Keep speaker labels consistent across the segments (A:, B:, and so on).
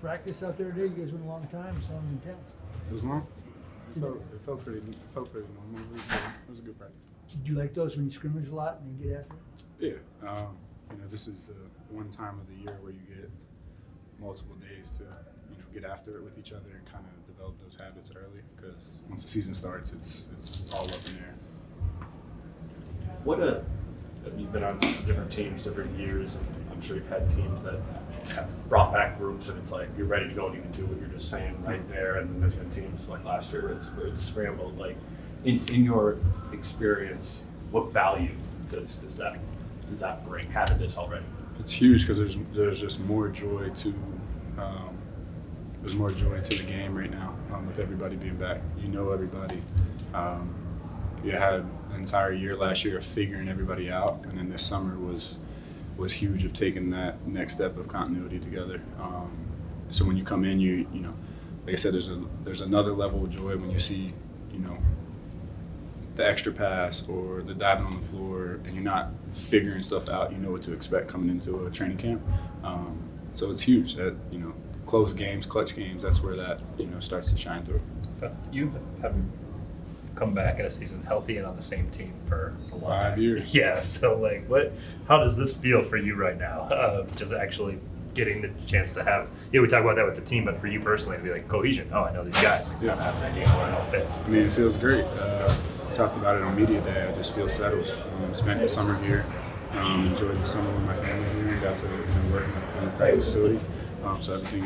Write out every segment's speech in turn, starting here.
A: practice out there today? You guys went a long time. It sounded intense.
B: It was long. It felt pretty normal. It was a good practice.
A: Did you like those when you scrimmage a lot and you get after it?
B: Yeah. This is the one time of the year where you get multiple days to, get after it with each other and kind of develop those habits early. Because once the season starts, it's all up in there.
C: You've been on different teams, different years, and I'm sure you've had teams that have brought back groups and it's like you're ready to go and you can do what you're just saying right there. And then there's been teams like last year where it's scrambled. Like in your experience, what value does that bring? Having this already?
B: It's huge because there's just more joy to the game right now with everybody being back. Everybody. You had an entire year last year of figuring everybody out, and then this summer was huge of taking that next step of continuity together. So when you come in, you like I said, there's another level of joy when you see the extra pass or the diving on the floor, and you're not figuring stuff out. You know what to expect coming into a training camp. So it's huge that close games, clutch games. That's where that starts to shine through.
D: You haven't come back in a season healthy and on the same team for a long
B: 5 years.
D: Yeah. So how does this feel for you right now? Just actually getting the chance to have. We talk about that with the team, but for you personally to be like cohesion. Oh, I know these guys. We kind of have an idea where it all fits.
B: I mean, it feels great. Talked about it on media day. I just feel settled. Spent the summer here. Enjoyed the summer with my family here and got to work in the practice facility. So everything,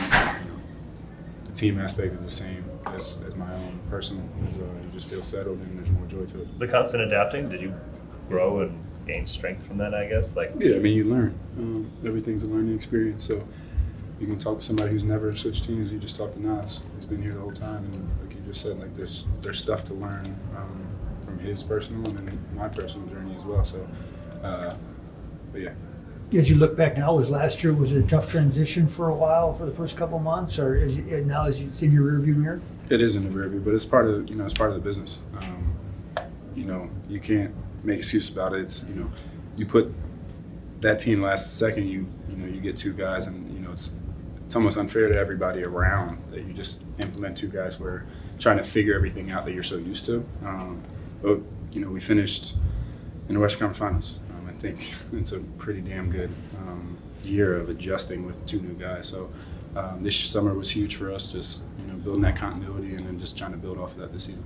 B: the team aspect is the same as my own personal. You just feel settled and there's more joy to it.
D: The constant adapting. Did you grow and gain strength from that? I guess
B: Yeah, I mean, you learn. Everything's a learning experience. So you can talk to somebody who's never switched teams. You just talk to Nas. He's been here the whole time, and like you just said, there's stuff to learn from his personal and then my personal journey as well. So, but yeah.
A: As you look back now, was last year a tough transition for a while for the first couple of months, or now as you see in your rearview mirror?
B: It is in the rearview, but it's part of it's part of the business. You can't make excuse about it. It's you put that team last second. You get two guys, and it's almost unfair to everybody around that you just implement two guys. We're trying to figure everything out that you're so used to. But we finished in the Western Conference Finals. I think it's a pretty damn good year of adjusting with two new guys. So this summer was huge for us, just building that continuity and then just trying to build off of that this season.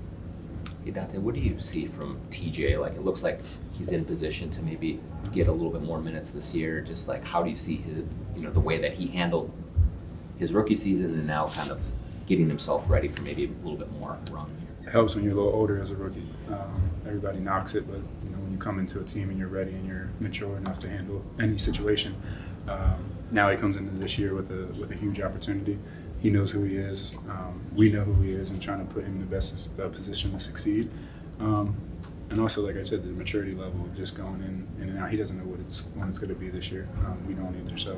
E: Hey Dante, what do you see from TJ? It looks like he's in position to maybe get a little bit more minutes this year. Just how do you see his, the way that he handled his rookie season and now kind of getting himself ready for maybe a little bit more run here?
B: It helps when you're a little older as a rookie. Everybody knocks it, but when you come into a team and you're ready and you're mature enough to handle any situation, now he comes into this year with a huge opportunity. He knows who he is. We know who he is, and trying to put him in the best position to succeed. And also, like I said, the maturity level of just going in and out. He doesn't know when it's going to be this year. We don't either. So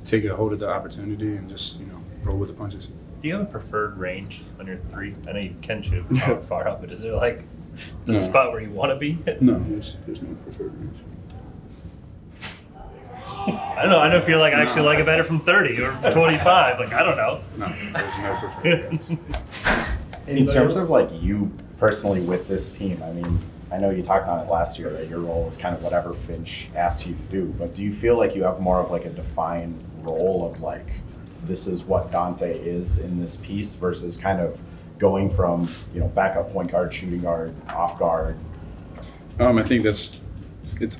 B: take a hold of the opportunity and just roll with the punches.
D: Do you have a preferred range on your three? I know you can shoot far up, but is there a spot where you want to be?
B: No, there's no preferred range.
D: I don't know. I know if you're actually like it better from 30 or 25. I don't know.
B: No, there's no preferred range.
F: In terms of you personally with this team, I mean, I know you talked on it last year that your role is kind of whatever Finch asks you to do, but do you feel like you have more of a defined role of this is what Dante is in this piece versus kind of going from backup point guard, shooting guard, off guard?
B: I think it's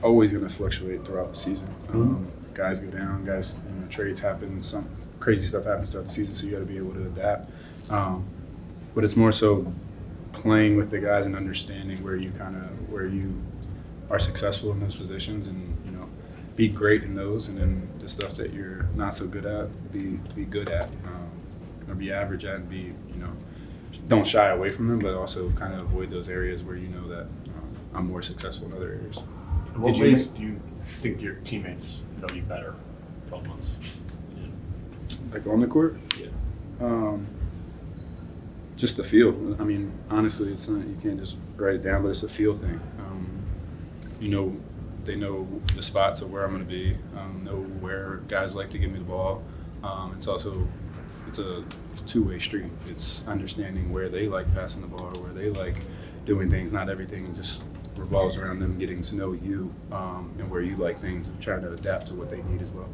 B: always going to fluctuate throughout the season. Guys go down, trades happen, some crazy stuff happens throughout the season, so you got to be able to adapt. But it's more so playing with the guys and understanding where you are successful in those positions, and be great in those, and then the stuff that you're not so good at, be good at, or be average at, and be don't shy away from them, but also kind of avoid those areas where that I'm more successful in other areas.
C: In what ways do you think your teammates know you better 12 months?
B: On the court?
C: Yeah.
B: Just the feel. I mean, honestly, it's not, you can't just write it down, but it's a feel thing. They know the spots of where I'm going to be, know where guys like to give me the ball. It's also it's a two-way street. It's understanding where they like passing the ball, where they like doing things. Not everything just revolves around them getting to know you, and where you like things, and trying to adapt to what they need as well.